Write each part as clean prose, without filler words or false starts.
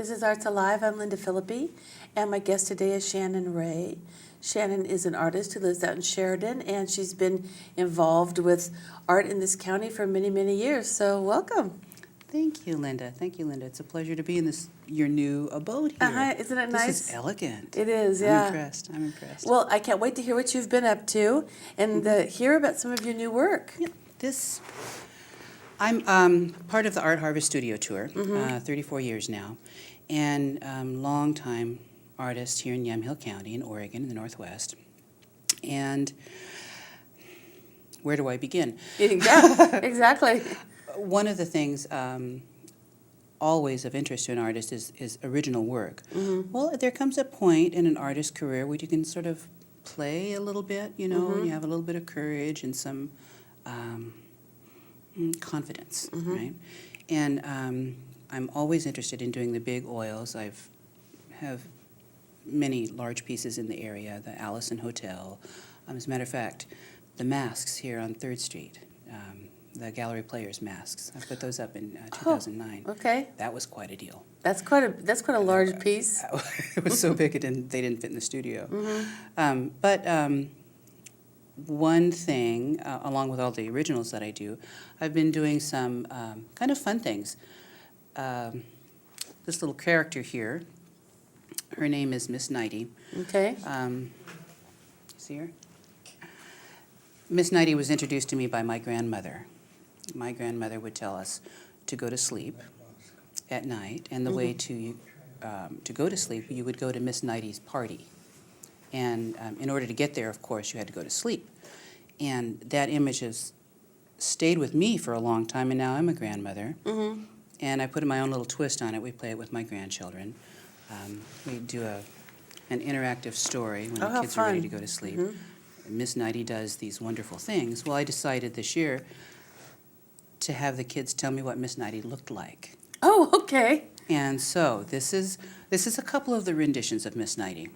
This is Arts Alive. I'm Lynda Philippi, and my guest today is Shannon Ray. Shannon is an artist who lives out in Sheridan, and she's been involved with art in this county for many, many years. So welcome. Thank you, Lynda. Thank you, Lynda. It's a pleasure to be in your new abode here. Isn't it nice? This is elegant. It is, yeah. I'm impressed. Well, I can't wait to hear what you've been up to and hear about some of your new work. Yeah, I'm part of the Art Harvest Studio Tour, 34 years now, and long-time artist here in Yamhill County in Oregon in the Northwest. And where do I begin? Yeah, exactly. One of the things always of interest to an artist is original work. Well, there comes a point in an artist's career where you can sort of play a little bit, you know, and you have a little bit of courage and some confidence, right? And I'm always interested in doing the big oils. I have many large pieces in the area, the Allison Hotel. As a matter of fact, the masks here on 3rd Street, the Gallery Players masks. I put those up in 2009. Oh, okay. That was quite a deal. That's quite a large piece. It was so big they didn't fit in the studio. But one thing, along with all the originals that I do, I've been doing some kind of fun things. This little character here, her name is Miss Nighty. Okay. See her? Miss Nighty was introduced to me by my grandmother. My grandmother would tell us to go to sleep at night, and the way to go to sleep, you would go to Miss Nighty's party. And in order to get there, of course, you had to go to sleep. And that image has stayed with me for a long time, and now I'm a grandmother. And I put my own little twist on it. We play it with my grandchildren. We do an interactive story when the kids are ready to go to sleep. Miss Nighty does these wonderful things. Well, I decided this year to have the kids tell me what Miss Nighty looked like. Oh, okay. And so this is a couple of the renditions of Miss Nighty.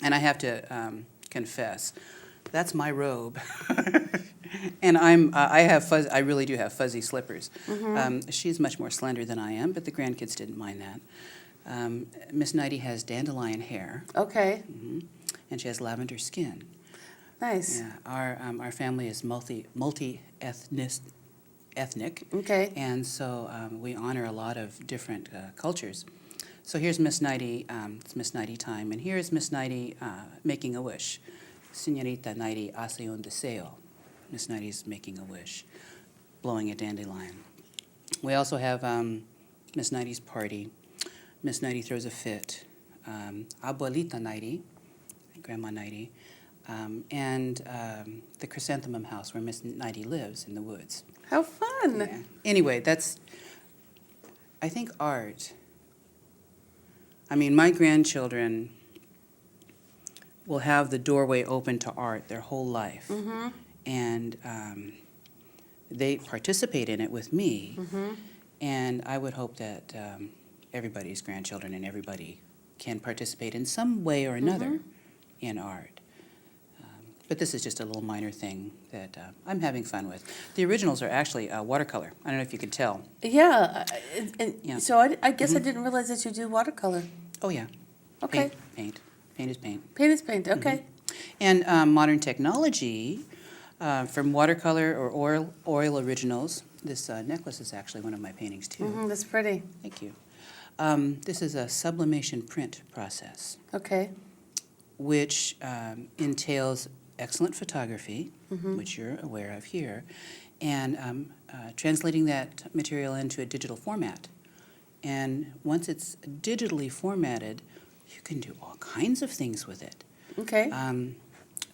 And I have to confess, that's my robe. And I really do have fuzzy slippers. She's much more slender than I am, but the grandkids didn't mind that. Miss Nighty has dandelion hair. Okay. And she has lavender skin. Nice. Yeah, our family is multi-ethnic. Okay. And so we honor a lot of different cultures. So here's Miss Nighty, it's Miss Nighty time, and here's Miss Nighty making a wish. Señorita Nighty hace un deseo. Miss Nighty's making a wish, blowing a dandelion. We also have Miss Nighty's party. Miss Nighty throws a fit. Abuelita Nighty, Grandma Nighty, and the chrysanthemum house where Miss Nighty lives in the woods. How fun. Yeah. Anyway, I think art. I mean, my grandchildren will have the doorway open to art their whole life. And they participate in it with me. And I would hope that everybody's grandchildren and everybody can participate in some way or another in art. But this is just a little minor thing that I'm having fun with. The originals are actually watercolor. I don't know if you could tell. Yeah. Yeah. So I guess I didn't realize that you do watercolor. Oh, yeah. Okay. Paint. Paint is paint. Paint is paint. Okay. And modern technology, from watercolor or oil originals. This necklace is actually one of my paintings, too. That's pretty. Thank you. This is a sublimation print process, Okay. which entails excellent photography, which you're aware of here, and translating that material into a digital format. And once it's digitally formatted, you can do all kinds of things with it. Okay.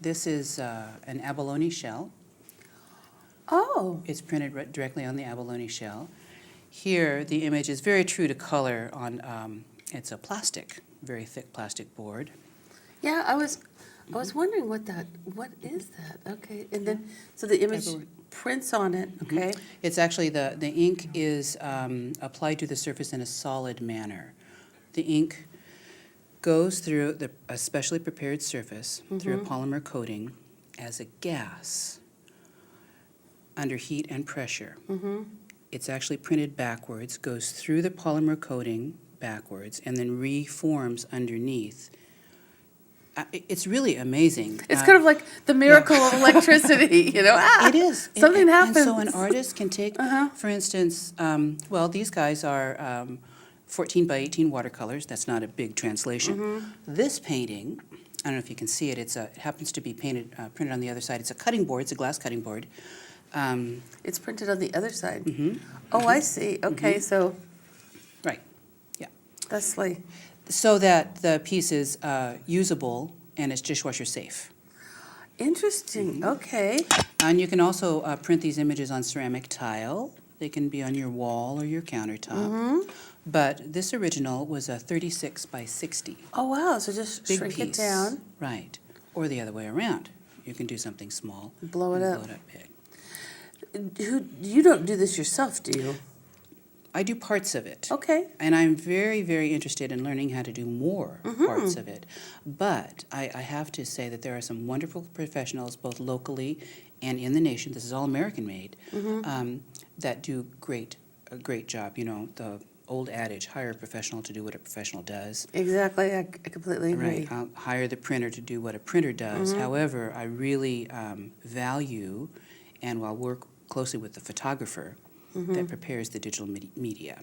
This is an abalone shell. Oh. It's printed directly on the abalone shell. Here, the image is very true to color on, it's a plastic, very thick plastic board. Yeah, I was wondering what is that? Okay. And then, so the image prints on it, okay? It's actually, the ink is applied to the surface in a solid manner. The ink goes through a specially prepared surface through a polymer coating as a gas under heat and pressure. It's actually printed backwards, goes through the polymer coating backwards and then reforms underneath. It's really amazing. It's kind of like the miracle of electricity, you know. It is. Something happens. And so an artist can take, for instance, well, these guys are 14 by 18 watercolors. That's not a big translation. This painting, I don't know if you can see it. It happens to be printed on the other side. It's a cutting board. It's a glass cutting board. It's printed on the other side. Oh, I see. Okay, so Right. Yeah. that's like, So that the piece is usable and it's dishwasher safe. interesting. Okay. And you can also print these images on ceramic tile. They can be on your wall or your countertop. But this original was a 36 by 60. Oh, wow. So just Big shrink piece. it down. Right. Or the other way around. You can do something small. Blow it and up. Blow it up big. You don't do this yourself, do you? I do parts of it. Okay. And I'm very, very interested in learning how to do more parts of it. But I have to say that there are some wonderful professionals, both locally and in the nation, this is all American-made, that do a great job. You know, the old adage, hire a professional to do what a professional does. Exactly. I completely agree. Right. I'll hire the printer to do what a printer does. However, I really value and will work closely with the photographer that prepares the digital media.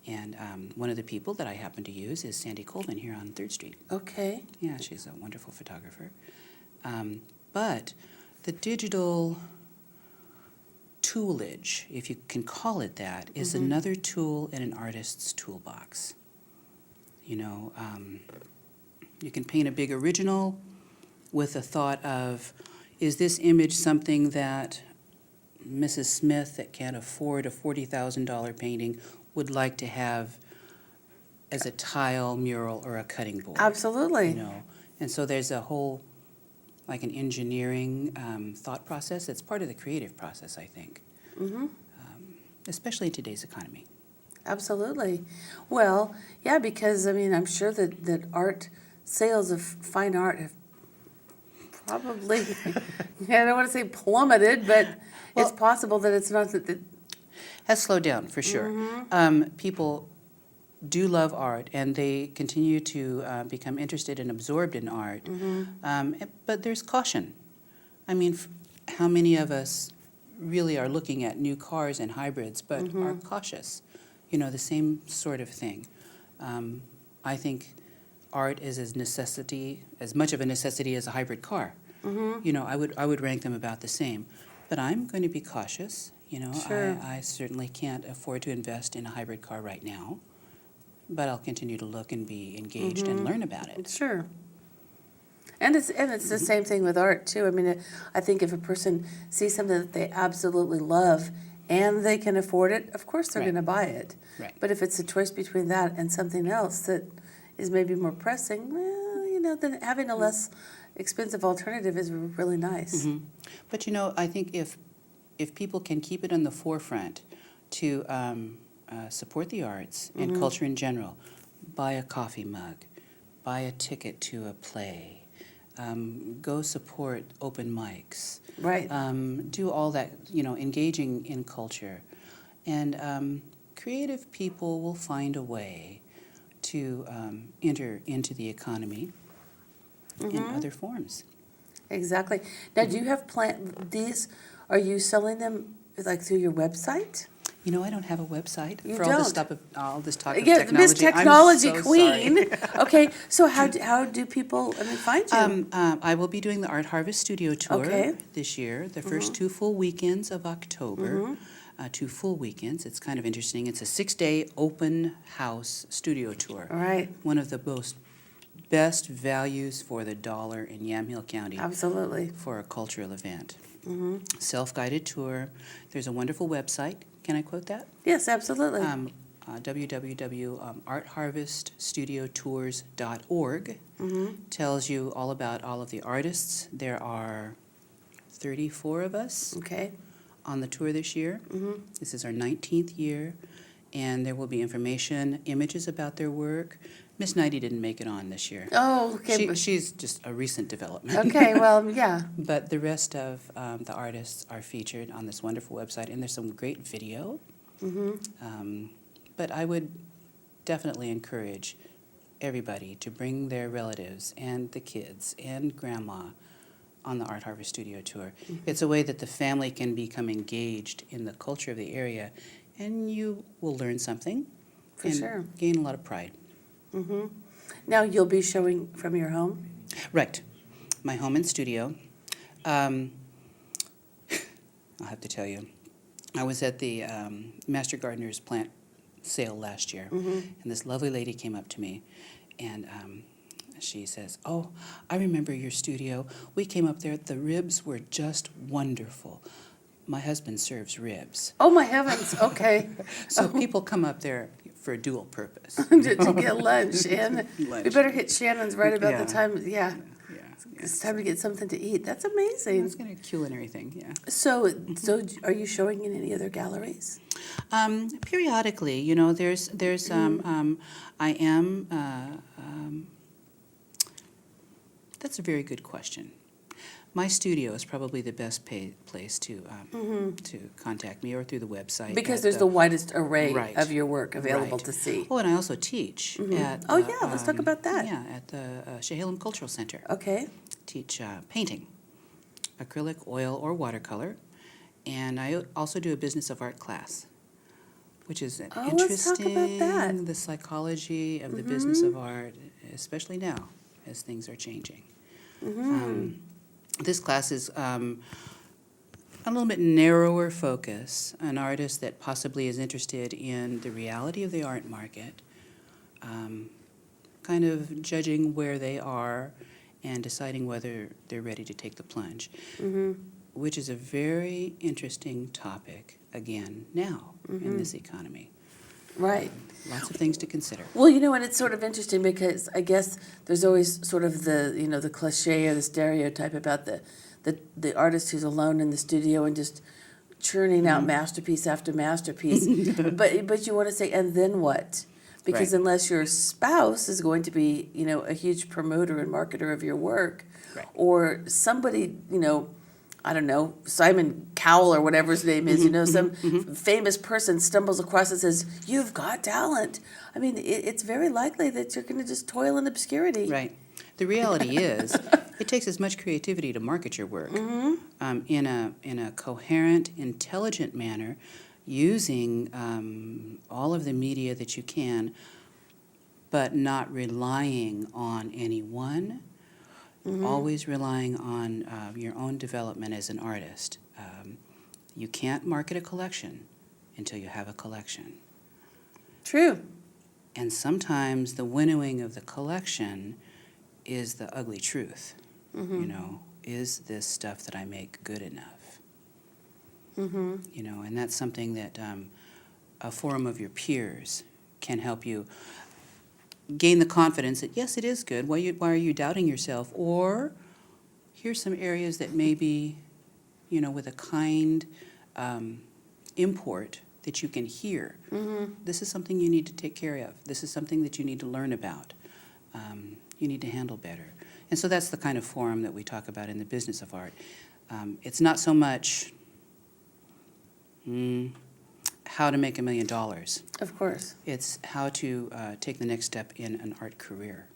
And one of the people that I happen to use is Sandy Coleman here on 3rd Street. Okay. Yeah, she's a wonderful photographer. But the digital toolage, if you can call it that, is another tool in an artist's toolbox. You know, you can paint a big original with a thought of, is this image something that Mrs. Smith that can't afford a $40,000 painting would like to have as a tile, mural, or a cutting board? Absolutely. You know, and so there's a whole, like an engineering thought process. It's part of the creative process, I think, especially in today's economy. Absolutely. Well, yeah, because I mean, I'm sure that art sales of fine art have probably, I don't want to say plummeted, but it's possible that it's not that. Has slowed down for sure. People do love art, and they continue to become interested and absorbed in art. But there's caution. I mean, how many of us really are looking at new cars and hybrids, but are cautious? You know, the same sort of thing. I think art is as much of a necessity as a hybrid car. You know, I would rank them about the same. But I'm going to be cautious. You know, Sure. I certainly can't afford to invest in a hybrid car right now. But I'll continue to look and be engaged and learn about it. Sure. And it's the same thing with art too. I mean, I think if a person sees something that they absolutely love and they can afford it, of course they're Right. going to buy it. Right. But if it's a choice between that and something else that is maybe more pressing, well, you know, then having a less expensive alternative is really nice. But you know, I think if people can keep it on the forefront to support the arts and culture in general, buy a coffee mug, buy a ticket to a play, go support open mics, Right. do all that, you know, engaging in culture. And creative people will find a way to enter into the economy in other forms. Exactly. Now, do you have these? Are you selling them like through your website? You know, I don't have a website You for all this don't? all this talk of Yeah, technology. Miss Technology I'm so Queen. sorry. Okay, so how do people find you? I will be doing the Art Harvest Studio Tour Okay. this year, the first 2 full weekends of October. 2 full weekends. It's kind of interesting. It's a 6-day open house studio tour. All right. One of the best values for the dollar in Yamhill County Absolutely. for a cultural event. Self-guided tour. There's a wonderful website. Can I quote that? Yes, absolutely. www.artharveststudiotours.org tells you all about all of the artists. There are 34 of us Okay. on the tour this year. This is our 19th year, and there will be information, images about their work. Miss Knighty didn't make it on this year. Oh, okay. She's just a recent development. Okay, well, yeah. But the rest of the artists are featured on this wonderful website, and there's some great video. But I would definitely encourage everybody to bring their relatives and the kids and grandma on the Art Harvest Studio Tour. It's a way that the family can become engaged in the culture of the area, and you will learn something For and sure. gain a lot of pride. Mm-hmm. Now you'll be showing from your home? Right. My home and studio. I'll have to tell you, I was at the Master Gardener's plant sale last year, and this lovely lady came up to me, and she says, "Oh, I remember your studio. We came up there. The ribs were just wonderful." My husband serves ribs. Oh, my heavens, okay. So people come up there for a dual purpose. to get lunch, and we Lunch. better hit Shannon's right about Yeah. the time, Yeah. It's time to get something to eat. That's It's amazing. kind of culinary thing, yeah. So are you showing in any other galleries? Periodically, you know, I am, that's a very good question. My studio is probably the best place to contact me, or through the website. Because at there's the widest array Right. of your work available Right. to see. Oh, and I also teach at. Oh, yeah, let's talk about that. Yeah, at the Chehalem Cultural Center. Okay. Teach painting, acrylic, oil, or watercolor, and I also do a business of art class, which is Oh, let's talk about interesting. that. The psychology of the business of art, especially now as things are changing. This class is a little bit narrower focus, an artist that possibly is interested in the reality of the art market, kind of judging where they are and deciding whether they're ready to take the plunge, which is a very interesting topic, again, now in this economy. Right. Lots of things to consider. Well, and it's sort of interesting because I guess there's always sort of the cliche or the stereotype about the artist who's alone in the studio and just churning out masterpiece after masterpiece. but you want to say, and then what? Because Right. unless your spouse is going to be, a huge promoter and marketer of your work, Right. or somebody, I don't know, Simon Cowell or whatever his name is, some famous person stumbles across and says, "You've got talent." I mean, it's very likely that you're going to just toil in obscurity. Right. The reality is, it takes as much creativity to market your work in a coherent, intelligent manner, using all of the media that you can, but not relying on anyone. Always relying on your own development as an artist. You can't market a collection until you have a collection. True. And sometimes the winnowing of the collection is the ugly truth. Is this stuff that I make good enough? And that's something that a forum of your peers can help you gain the confidence that, yes, it is good. Why are you doubting yourself? Or here's some areas that maybe, with a kind import that you can hear. This is something you need to take care of. This is something that you need to learn about. You need to handle better. And so that's the kind of forum that we talk about in the business of art. It's not so much how to make $1 million. Of course. It's how to take the next step in an art career.